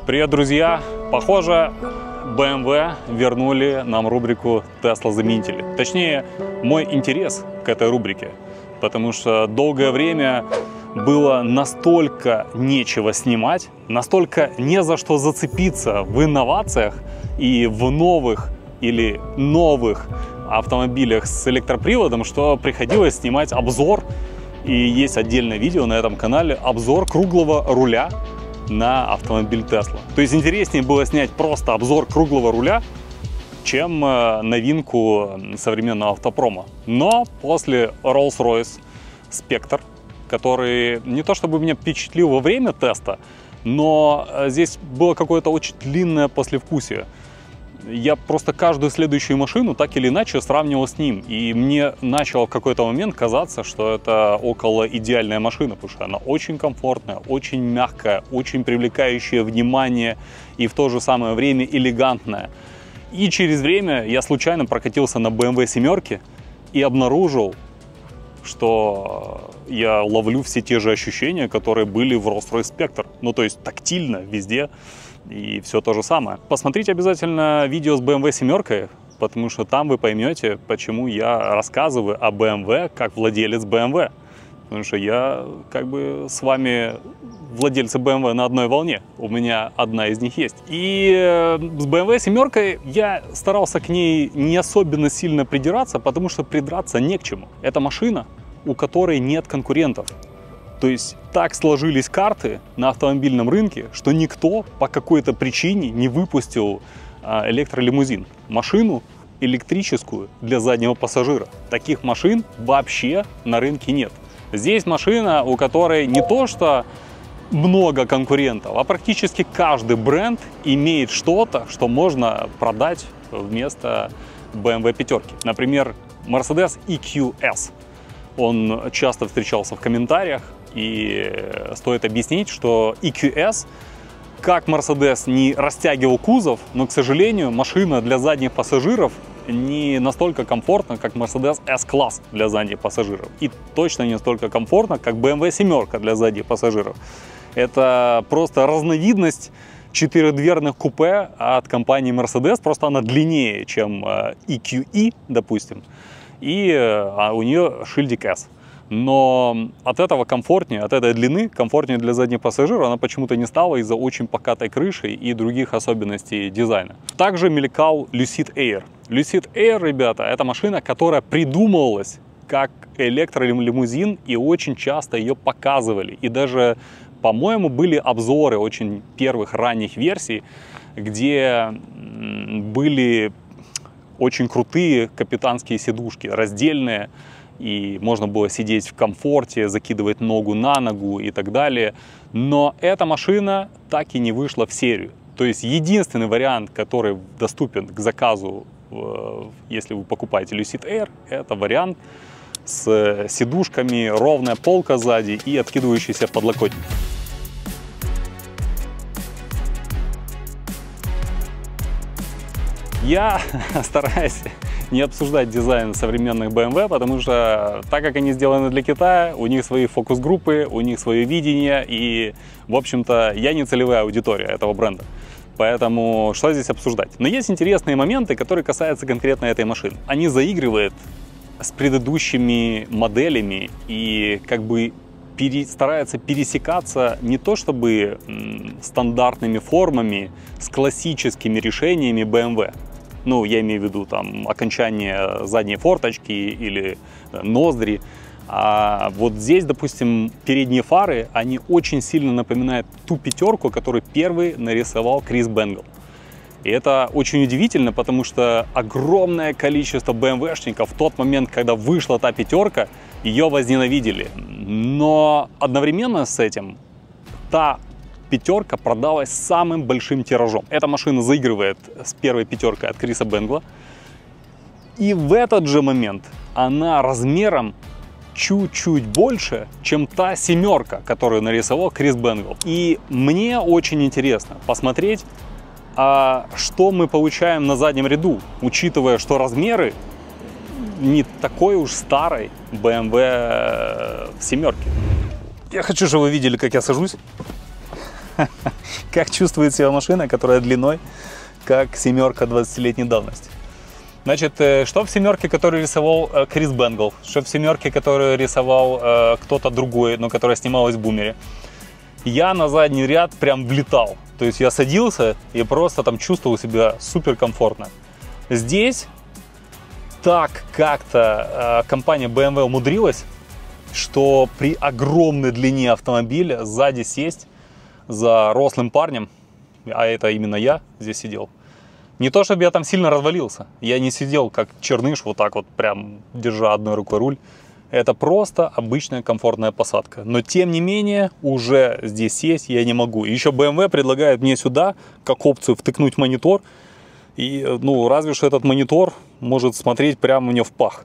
Привет, друзья! Похоже, BMW вернули нам рубрику «Тесла-заменители». Точнее, мой интерес к этой рубрике. Потому что долгое время было настолько нечего снимать, настолько не за что зацепиться в инновациях и в новых или новых автомобилях с электроприводом, что приходилось снимать обзор. И есть отдельное видео на этом канале, обзор круглого руля на автомобиль Tesla. То есть интереснее было снять просто обзор круглого руля, чем новинку современного автопрома. Но после Rolls-Royce Spectre, который не то чтобы меня впечатлил во время теста, но здесь было какое-то очень длинное послевкусие. Я просто каждую следующую машину так или иначе сравнивал с ним. И мне начало в какой-то момент казаться, что это около идеальная машина, потому что она очень комфортная, очень мягкая, очень привлекающая внимание и в то же самое время элегантная. И через время я случайно прокатился на BMW 7 и обнаружил, что я ловлю все те же ощущения, которые были в Rolls-Royce Spectre. Ну, то есть тактильно, везде. И все то же самое. Посмотрите обязательно видео с BMW 7, потому что там вы поймете, почему я рассказываю о BMW как владелец BMW. Потому что я как бы с вами владельцы BMW на одной волне. У меня одна из них есть. И с BMW 7 я старался к ней не особенно сильно придираться, потому что придраться не к чему. Это машина, у которой нет конкурентов. То есть так сложились карты на автомобильном рынке, что никто по какой-то причине не выпустил электролимузин. Машину электрическую для заднего пассажира. Таких машин вообще на рынке нет. Здесь машина, у которой не то что много конкурентов, а практически каждый бренд имеет что-то, что можно продать вместо BMW 5. Например, Mercedes EQS. Он часто встречался в комментариях. И стоит объяснить, что EQS, как Mercedes, не растягивал кузов, но, к сожалению, машина для задних пассажиров не настолько комфортна, как Mercedes S-класс для задних пассажиров. И точно не настолько комфортна, как BMW 7 для задних пассажиров. Это просто разновидность четырехдверных купе от компании Mercedes, просто она длиннее, чем EQE, допустим, и у нее шильдик S. Но от этого комфортнее, от этой длины, комфортнее для задних пассажиров она почему-то не стала из-за очень покатой крыши и других особенностей дизайна. Также мелькал Lucid Air. Lucid Air, ребята, это машина, которая придумывалась как электролимузин, и очень часто ее показывали. И даже, по-моему, были обзоры очень первых ранних версий, где были очень крутые капитанские сидушки, раздельные. И можно было сидеть в комфорте, закидывать ногу на ногу и так далее. Но эта машина так и не вышла в серию. То есть единственный вариант, который доступен к заказу, если вы покупаете Lucid Air, это вариант с сидушками, ровная полка сзади и откидывающийся подлокотник. Я стараюсь не обсуждать дизайн современных BMW, потому что, так как они сделаны для Китая, у них свои фокус-группы, у них свое видение, и, в общем-то, я не целевая аудитория этого бренда. Поэтому что здесь обсуждать? Но есть интересные моменты, которые касаются конкретно этой машины. Они заигрывают с предыдущими моделями и как бы стараются пересекаться не то чтобы стандартными формами с классическими решениями BMW. Ну, я имею в виду там окончание задней форточки или ноздри. А вот здесь, допустим, передние фары, они очень сильно напоминают ту пятерку, которую первый нарисовал Крис Бенгл. И это очень удивительно, потому что огромное количество BMW-шников в тот момент, когда вышла та пятерка, ее возненавидели. Но одновременно с этим та пятерка продалась самым большим тиражом. Эта машина заигрывает с первой пятеркой от Криса Бенгла. И в этот же момент она размером чуть-чуть больше, чем та 7, которую нарисовал Крис Бенгл. И мне очень интересно посмотреть, что мы получаем на заднем ряду, учитывая, что размеры не такой уж старой BMW 7. Я хочу, чтобы вы видели, как я сажусь. Как чувствует себя машина, которая длиной, как семерка 20-летней давности. Значит, что в семерке, которую рисовал Крис Бенгл, что в семерке, которую рисовал кто-то другой, но которая снималась в Бумере, я на задний ряд прям влетал. То есть я садился и просто там чувствовал себя супер комфортно. Здесь так как-то компания BMW умудрилась, что при огромной длине автомобиля сзади сесть за рослым парнем, а это именно я здесь сидел. Не то, чтобы я там сильно развалился, я не сидел как черныш вот так вот, прям держа одной рукой руль. Это просто обычная комфортная посадка. Но тем не менее, уже здесь сесть я не могу. Еще BMW предлагает мне сюда, как опцию, втыкнуть монитор. И, ну, разве что этот монитор может смотреть прямо мне в пах.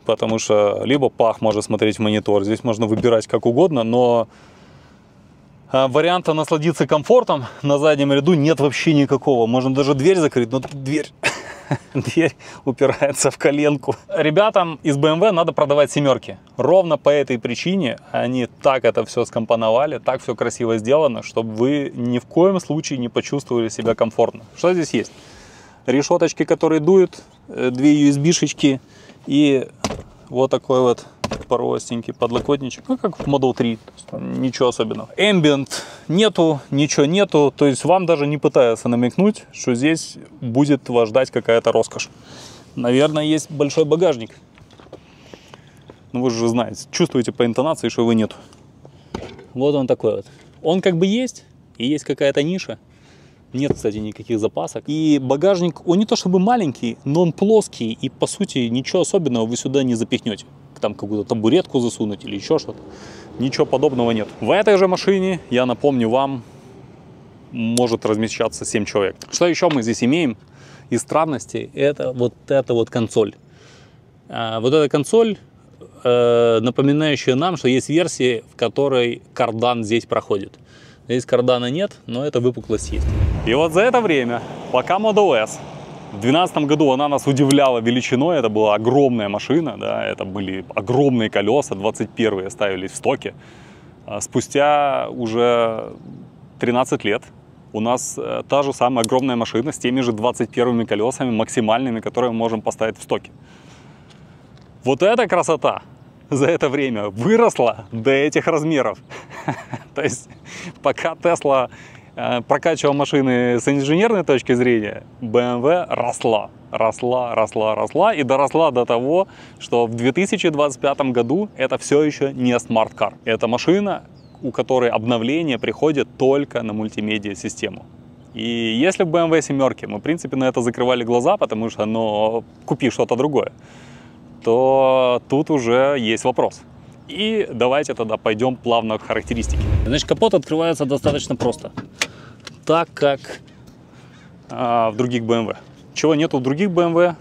Потому что либо пах может смотреть в монитор, здесь можно выбирать как угодно, но варианта насладиться комфортом на заднем ряду нет вообще никакого. Можно даже дверь закрыть, но дверь упирается в коленку. Ребятам из BMW надо продавать семерки. Ровно по этой причине они так это все скомпоновали, так все красиво сделано, чтобы вы ни в коем случае не почувствовали себя комфортно. Что здесь есть? Решеточки, которые дуют, две USB-шечки и вот такой вот простенький подлокотничек, ну как в Model 3, ничего особенного. Ambient нету, ничего нету, то есть вам даже не пытаются намекнуть, что здесь будет вас ждать какая-то роскошь. Наверное, есть большой багажник. Ну вы же знаете, чувствуете по интонации, что его нету. Вот он такой вот. Он как бы есть, и есть какая-то ниша. Нет, кстати, никаких запасок. И багажник, он не то чтобы маленький, но он плоский. И, по сути, ничего особенного вы сюда не запихнете. Там какую-то табуретку засунуть или еще что-то. Ничего подобного нет. В этой же машине, я напомню вам, может размещаться 7 человек. Что еще мы здесь имеем из странностей? Это вот консоль. Вот эта консоль, напоминающая нам, что есть версии, в которой кардан здесь проходит. Здесь кардана нет, но эта выпуклость есть. И вот за это время, пока Model S, в 2012 году она нас удивляла величиной, это была огромная машина, да, это были огромные колеса, 21-е ставились в стоке. Спустя уже 13 лет у нас та же самая огромная машина с теми же 21-ми колесами максимальными, которые мы можем поставить в стоке. Вот эта красота за это время выросла до этих размеров. То есть пока Tesla прокачивал машины с инженерной точки зрения, BMW росла и доросла до того, что в 2025 году это все еще не смарт-кар. Это машина, у которой обновление приходит только на мультимедиа-систему. И если в BMW семерке мы, в принципе, на это закрывали глаза, потому что, ну, купи что-то другое, то тут уже есть вопрос. И давайте тогда пойдем плавно к характеристике. Значит, капот открывается достаточно просто. Так как в других BMW. Чего нету в других BMW,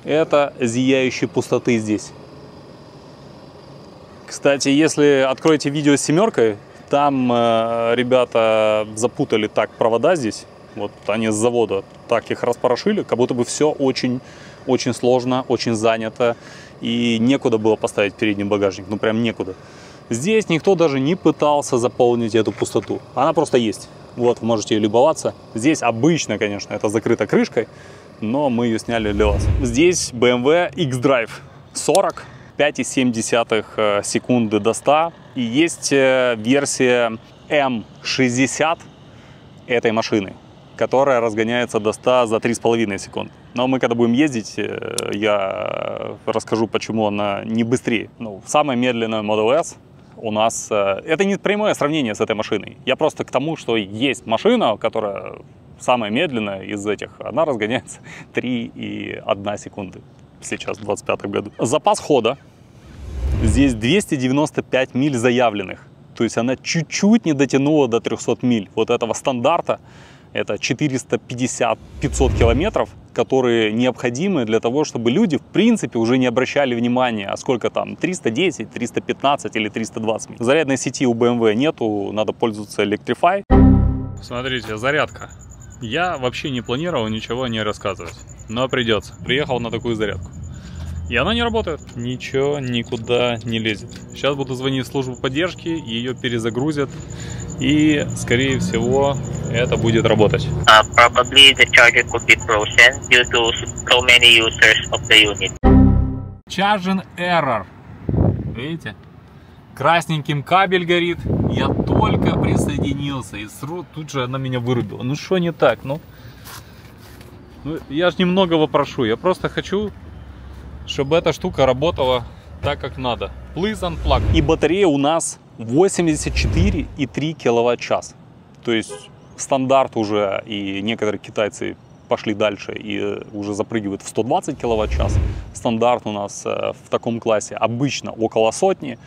это зияющей пустоты здесь. Кстати, если откроете видео с семеркой, там ребята запутали так провода здесь. Вот они с завода так их распорошили, как будто бы все очень сложно, очень занято. И некуда было поставить передний багажник, ну прям некуда. Здесь никто даже не пытался заполнить эту пустоту. Она просто есть. Вот, вы можете ее любоваться. Здесь обычно, конечно, это закрыто крышкой, но мы ее сняли для вас. Здесь BMW X-Drive 40, 5,7 секунды до 100. И есть версия M60 этой машины, которая разгоняется до 100 за 3,5 секунды. Но мы когда будем ездить, я расскажу, почему она не быстрее. Ну, самая медленная Model S у нас... Это не прямое сравнение с этой машиной. Я просто к тому, что есть машина, которая самая медленная из этих. Она разгоняется 3,1 секунды сейчас, в 2025 году. Запас хода. Здесь 295 миль заявленных. То есть она чуть-чуть не дотянула до 300 миль. Вот этого стандарта. Это 450-500 километров, которые необходимы для того, чтобы люди, в принципе, уже не обращали внимания, а сколько там, 310, 315 или 320 миль. Зарядной сети у BMW нету, надо пользоваться Electrify. Смотрите, зарядка. Я вообще не планировал ничего не рассказывать, но придется. Приехал на такую зарядку. И она не работает. Ничего никуда не лезет. Сейчас буду звонить в службу поддержки, ее перезагрузят. И, скорее всего, это будет работать. Probably the charger could be frozen due to so many users of the unit. Charging error. Видите? Красненьким кабель горит. Я только присоединился, и тут же она меня вырубила. Ну что не так? Ну я ж немногого прошу. Я просто хочу, чтобы эта штука работала так, как надо. Please unplug. И батарея у нас 84,3 киловатт-час. То есть стандарт уже, и некоторые китайцы пошли дальше и уже запрыгивают в 120 киловатт-час. Стандарт у нас в таком классе обычно около сотни.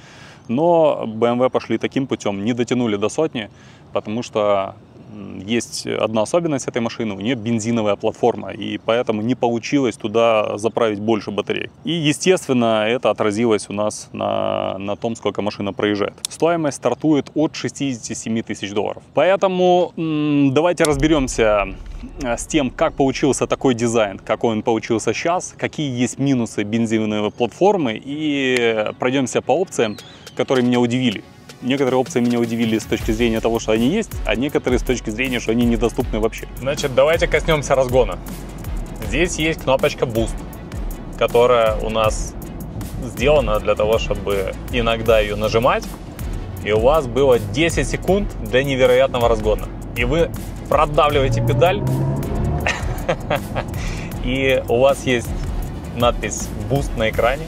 Но BMW пошли таким путем, не дотянули до сотни, потому что есть одна особенность этой машины, у нее бензиновая платформа, и поэтому не получилось туда заправить больше батарей. И, естественно, это отразилось у нас на том, сколько машина проезжает. Стоимость стартует от 67 тысяч долларов. Поэтому давайте разберемся с тем, как получился такой дизайн, какой он получился сейчас, какие есть минусы бензиновой платформы, и пройдемся по опциям, которые меня удивили. Некоторые опции меня удивили с точки зрения того, что они есть, а некоторые с точки зрения, что они недоступны вообще. Значит, давайте коснемся разгона. Здесь есть кнопочка Boost, которая у нас сделана для того, чтобы иногда ее нажимать, и у вас было 10 секунд для невероятного разгона. И вы продавливаете педаль, и у вас есть надпись Boost на экране,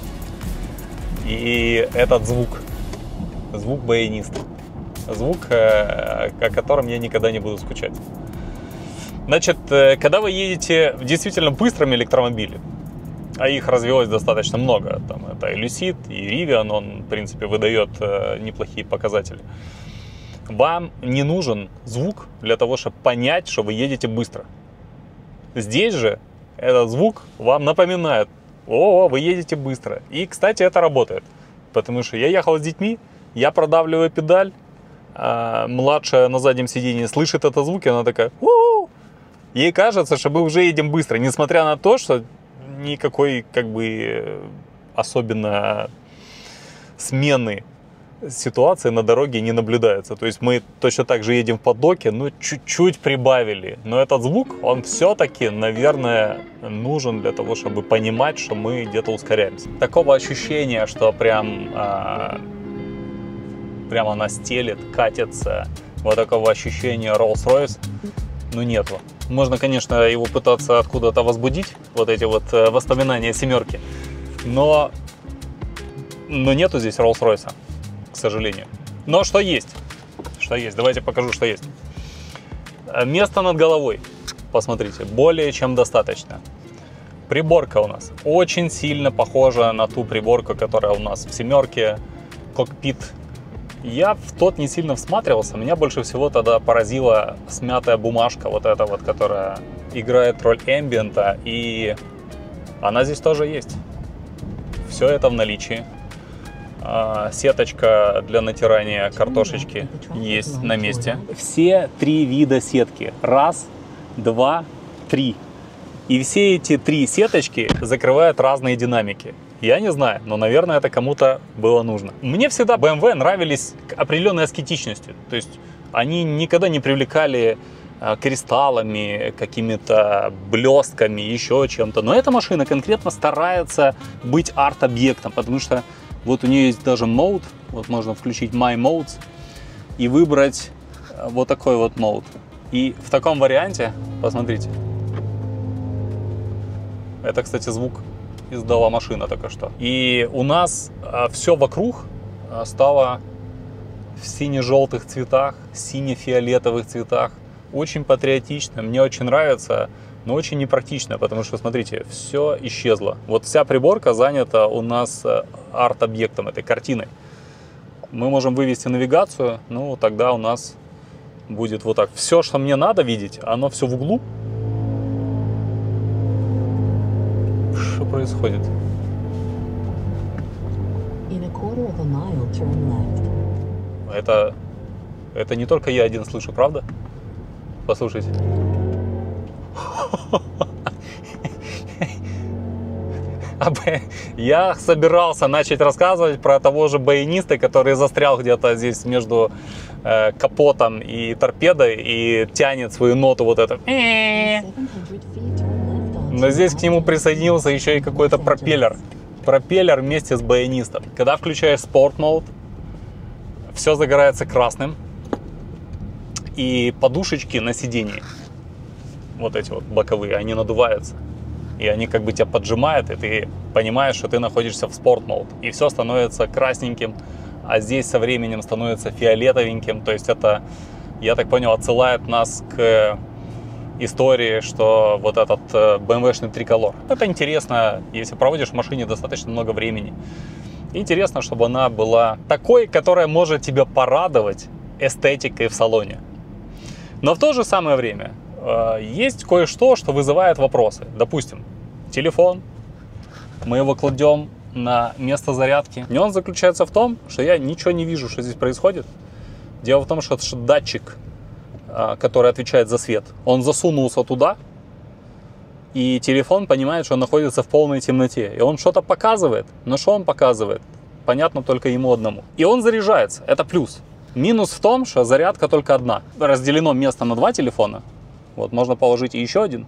и этот звук баяниста. Звук, о котором я никогда не буду скучать. Значит, когда вы едете в действительно быстром электромобиле, а их развилось достаточно много, там это и Lucid, и Rivian, он, в принципе, выдает неплохие показатели, вам не нужен звук для того, чтобы понять, что вы едете быстро. Здесь же этот звук вам напоминает: о, вы едете быстро. И, кстати, это работает. Потому что я ехал с детьми, я продавливаю педаль, младшая на заднем сиденье слышит этот звук, и она такая: у-у-у! Ей кажется, что мы уже едем быстро, несмотря на то, что никакой как бы особенно смены ситуации на дороге не наблюдается. То есть мы точно так же едем в потоке, но чуть-чуть прибавили. Но этот звук, он все-таки, наверное, нужен для того, чтобы понимать, что мы где-то ускоряемся. Такого ощущения, что прямо она стелет, катится, вот такого ощущения Rolls-Royce, ну, нету. Можно, конечно, его пытаться откуда-то возбудить, вот эти вот воспоминания семерки, но нету здесь Rolls-Royce, к сожалению. Но что есть? Что есть? Давайте покажу, что есть. Место над головой, посмотрите, более чем достаточно. Приборка у нас очень сильно похожа на ту приборку, которая у нас в семерке, кокпит. Я в тот не сильно всматривался, меня больше всего тогда поразила смятая бумажка, вот эта вот, которая играет роль эмбиента, и она здесь тоже есть. Все это в наличии. Сеточка для натирания картошечки есть на месте. Все три вида сетки. Раз, два, три. И все эти три сеточки закрывают разные динамики. Я не знаю, но, наверное, это кому-то было нужно. Мне всегда BMW нравились определенной аскетичностью. То есть они никогда не привлекали кристаллами, какими-то блестками, еще чем-то. Но эта машина конкретно старается быть арт-объектом, потому что вот у нее есть даже мод. Вот можно включить My Modes и выбрать вот такой вот мод. И в таком варианте, посмотрите. Это, кстати, звук издала машина только что. И у нас все вокруг стало в сине-желтых цветах, сине-фиолетовых цветах. Очень патриотично, мне очень нравится, но очень непрактично, потому что, смотрите, все исчезло. Вот вся приборка занята у нас арт-объектом, этой картиной. Мы можем вывести навигацию, ну тогда у нас будет вот так. Все, что мне надо видеть, оно все в углу. Что происходит? Это не только я один слышу, правда? Послушайте. Я собирался начать рассказывать про того же баяниста, который застрял где-то здесь между капотом и торпедой и тянет свою ноту вот это. Но здесь к нему присоединился еще и какой-то пропеллер. Пропеллер вместе с баянистом. Когда включаешь Sport Mode, все загорается красным. И подушечки на сиденье, вот эти вот боковые, они надуваются. И они как бы тебя поджимают, и ты понимаешь, что ты находишься в Sport Mode. И все становится красненьким, а здесь со временем становится фиолетовеньким. То есть это, я так понял, отсылает нас к истории, что вот этот BMW-шный триколор. Это интересно, если проводишь в машине достаточно много времени. Интересно, чтобы она была такой, которая может тебя порадовать эстетикой в салоне. Но в то же самое время есть кое-что, что вызывает вопросы. Допустим, телефон, мы его кладем на место зарядки. Нюанс заключается в том, что я ничего не вижу, что здесь происходит. Дело в том, что датчик, который отвечает за свет, он засунулся туда, и телефон понимает, что он находится в полной темноте. И он что-то показывает, но что он показывает, понятно только ему одному. И он заряжается, это плюс. Минус в том, что зарядка только одна. Разделено место на два телефона. Вот можно положить и еще один,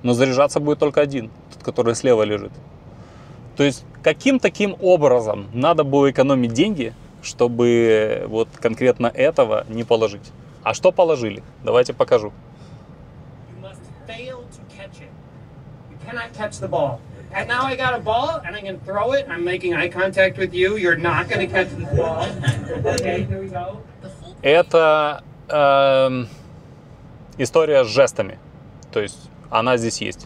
но заряжаться будет только один, тот, который слева лежит. То есть каким таким образом надо было экономить деньги, чтобы вот конкретно этого не положить? А что положили? Давайте покажу. And now I got a ball, and I can throw it. I'm making eye contact with you. You're not going to catch this ball. Okay, here we go. Это история с жестами. То есть она здесь есть.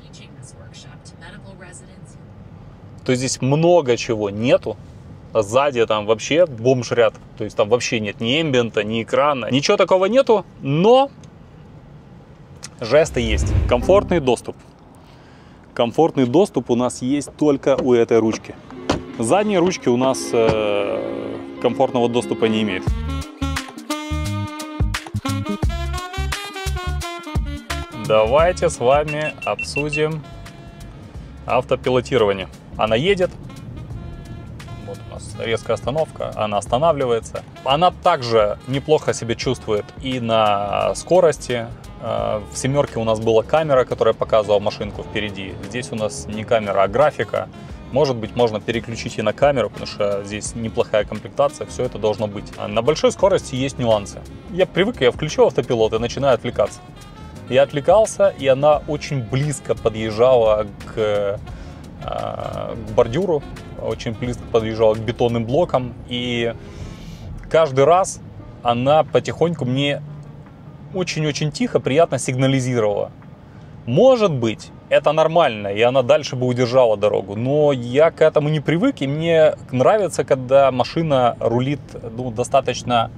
То есть здесь много чего нету. Сзади там вообще бомж-ряд. То есть там вообще нет ни эмбиента, ни экрана. Ничего такого нету, но жесты есть. Комфортный доступ. Комфортный доступ у нас есть только у этой ручки. Задние ручки у нас комфортного доступа не имеют. Давайте с вами обсудим автопилотирование. Она едет. Вот у нас резкая остановка. Она останавливается. Она также неплохо себя чувствует и на скорости. В семерке у нас была камера, которая показывала машинку впереди. Здесь у нас не камера, а графика. Может быть, можно переключить и на камеру, потому что здесь неплохая комплектация, все это должно быть. А на большой скорости есть нюансы. Я привык, я включил автопилот и начинаю отвлекаться. Я отвлекался, и она очень близко подъезжала к бордюру, очень близко подъезжала к бетонным блокам. И каждый раз она потихоньку мне очень-очень тихо, приятно сигнализировала. Может быть, это нормально, и она дальше бы удержала дорогу, но я к этому не привык, и мне нравится, когда машина рулит, ну, достаточно,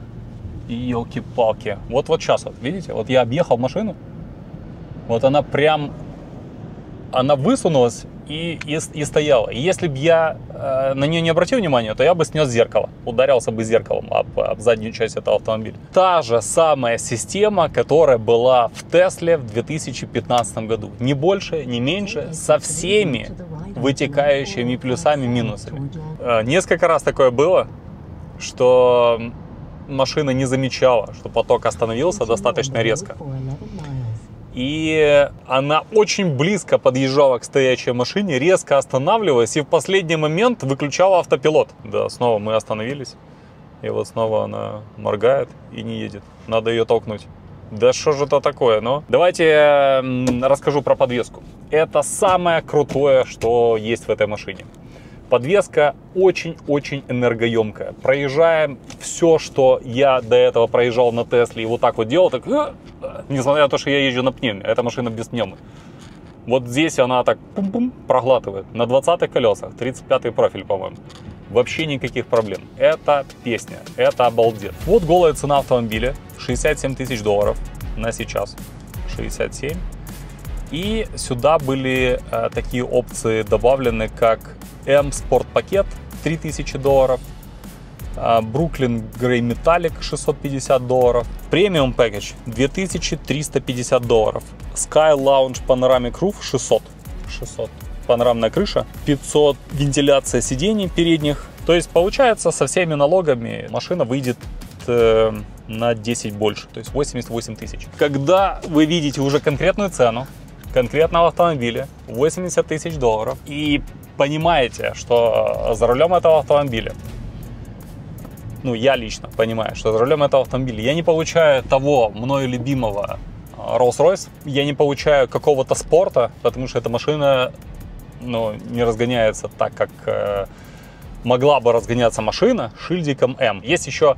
елки-палки. Вот сейчас, вот, видите, вот я объехал машину, вот она прям, она высунулась и стояла. И если бы я на нее не обратил внимания, то я бы снес зеркало, ударился бы зеркалом об заднюю часть этого автомобиля. Та же самая система, которая была в Тесле в 2015 году. Ни больше, ни меньше, со всеми вытекающими плюсами и минусами. Несколько раз такое было, что машина не замечала, что поток остановился достаточно резко. И она очень близко подъезжала к стоящей машине, резко останавливалась и в последний момент выключала автопилот. Да, снова мы остановились, и вот снова она моргает и не едет. Надо ее толкнуть. Да что же это такое, ну? Давайте я расскажу про подвеску. Это самое крутое, что есть в этой машине. Подвеска очень-очень энергоемкая. Проезжаем все, что я до этого проезжал на Тесле и вот так вот делал, так, несмотря на то, что я езжу на пневме, эта машина без пневмы. Вот здесь она так пум-пум проглатывает. На 20-х колесах, 35-й профиль, по-моему. Вообще никаких проблем. Это песня, это обалдеть. Вот голая цена автомобиля, $67 тысяч на сейчас. 67. И сюда были такие опции добавлены, как M-Sport пакет $3000, Brooklyn Grey Metallic $650, Premium Package $2350, Sky Lounge Panoramic Roof $600, панорамная крыша, 500 вентиляция сидений передних. То есть получается со всеми налогами машина выйдет на 10 больше, то есть 88 тысяч. Когда вы видите уже конкретную цену конкретного автомобиля, 80 тысяч долларов, и понимаете, что за рулем этого автомобиля, ну, я лично понимаю, что за рулем этого автомобиля я не получаю того мною любимого Rolls-Royce, я не получаю какого-то спорта, потому что эта машина, ну, не разгоняется так, как могла бы разгоняться машина с шильдиком M. Есть еще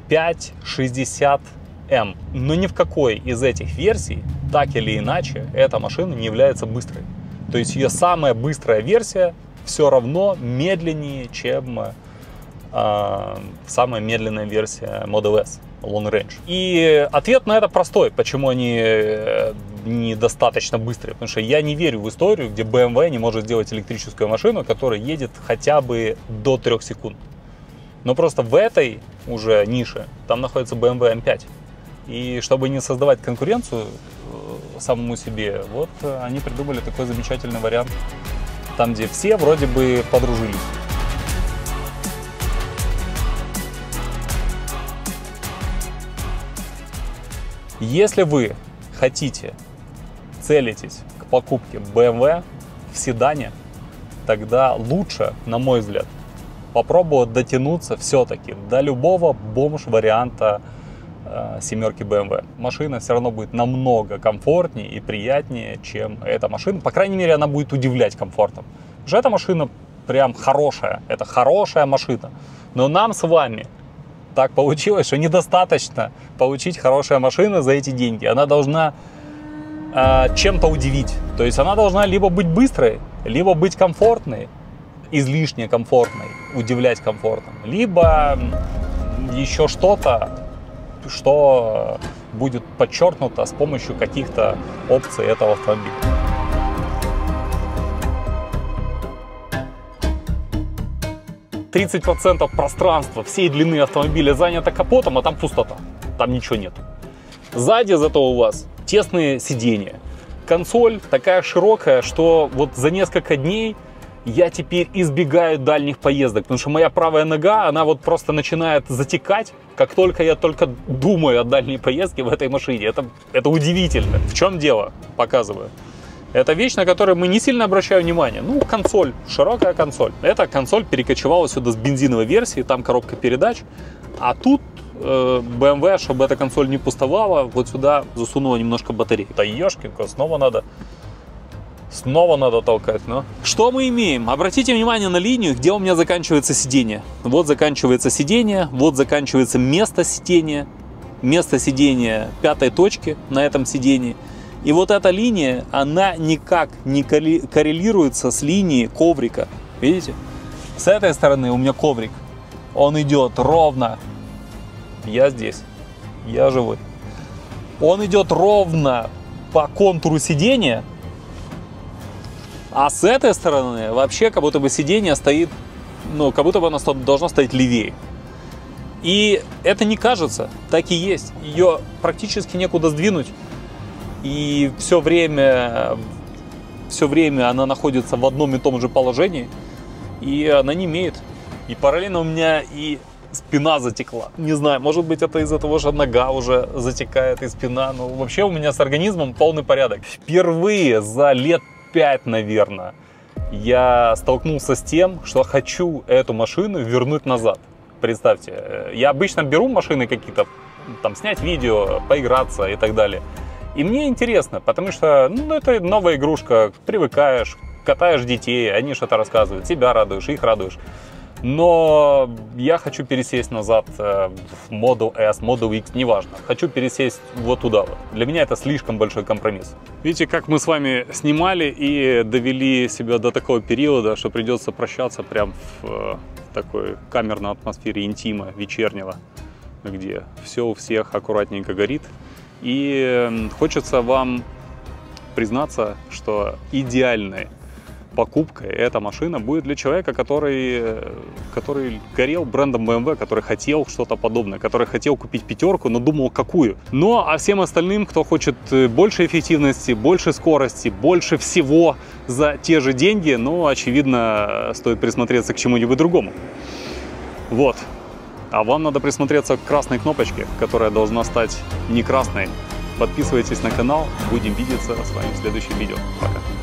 i560M, но ни в какой из этих версий, так или иначе, эта машина не является быстрой. То есть ее самая быстрая версия все равно медленнее, чем самая медленная версия Model S Long Range. И ответ на это простой, почему они недостаточно быстрые. Потому что я не верю в историю, где BMW не может сделать электрическую машину, которая едет хотя бы до 3 секунд. Но просто в этой уже нише там находится BMW M5. И чтобы не создавать конкуренцию самому себе, вот они придумали такой замечательный вариант, там, где все вроде бы подружились. Если вы хотите, целитесь к покупке BMW в седане, тогда лучше, на мой взгляд, попробовать дотянуться все-таки до любого бомж-варианта семерки BMW. Машина все равно будет намного комфортнее и приятнее, чем эта машина. По крайней мере, она будет удивлять комфортом. Потому что эта машина прям хорошая. Это хорошая машина. Но нам с вами так получилось, что недостаточно получить хорошую машину за эти деньги. Она должна чем-то удивить. То есть она должна либо быть быстрой, либо быть комфортной, излишне комфортной, удивлять комфортом, либо еще что-то, что будет подчеркнуто с помощью каких-то опций этого автомобиля. %30 пространства всей длины автомобиля занято капотом, а там пустота, там ничего нет. Сзади зато у вас тесные сиденья. Консоль такая широкая, что вот за несколько дней я теперь избегаю дальних поездок, потому что моя правая нога, она вот просто начинает затекать, как только я только думаю о дальней поездке в этой машине. Это удивительно. В чем дело? Показываю. Это вещь, на которую мы не сильно обращаем внимание. Ну, консоль, широкая консоль. Эта консоль перекочевала сюда с бензиновой версии, там коробка передач. А тут BMW, чтобы эта консоль не пустовала, вот сюда засунула немножко батареи. Да ешкинка, снова надо толкать, но... Что мы имеем? Обратите внимание на линию, где у меня заканчивается сиденье. Вот заканчивается сиденье, вот заканчивается место сидения 5-й точки на этом сиденье. И вот эта линия, она никак не коррелируется с линией коврика. Видите? С этой стороны у меня коврик. Он идет ровно. Я здесь. Я живой. Он идет ровно по контуру сидения. А с этой стороны вообще как будто бы сиденье стоит, ну, как будто бы оно должно стоять левее. И это не кажется, так и есть. Ее практически некуда сдвинуть. И все время она находится в одном и том же положении. И она не имеет. И параллельно у меня и спина затекла. Не знаю, может быть, это из-за того, что нога уже затекает и спина. Но вообще у меня с организмом полный порядок. Впервые за лет 5, наверное, я столкнулся с тем, что хочу эту машину вернуть назад. Представьте, я обычно беру машины какие-то, там, снять видео, поиграться и так далее. И мне интересно, потому что, ну, это новая игрушка, привыкаешь, катаешь детей, они что-то рассказывают, себя радуешь, их радуешь. Но я хочу пересесть назад в Model S, Model X, неважно. Хочу пересесть вот туда вот. Для меня это слишком большой компромисс. Видите, как мы с вами снимали и довели себя до такого периода, что придется прощаться прям в такой камерной атмосфере интима вечернего, где все у всех аккуратненько горит. И хочется вам признаться, что идеальной покупкой эта машина будет для человека, который горел брендом BMW, который хотел что-то подобное, который хотел купить 5-ку, но думал какую. Ну а всем остальным, кто хочет больше эффективности, больше скорости, больше всего за те же деньги, ну, очевидно, стоит присмотреться к чему-нибудь другому. Вот. А вам надо присмотреться к красной кнопочке, которая должна стать не красной. Подписывайтесь на канал, будем видеться с вами в следующем видео. Пока.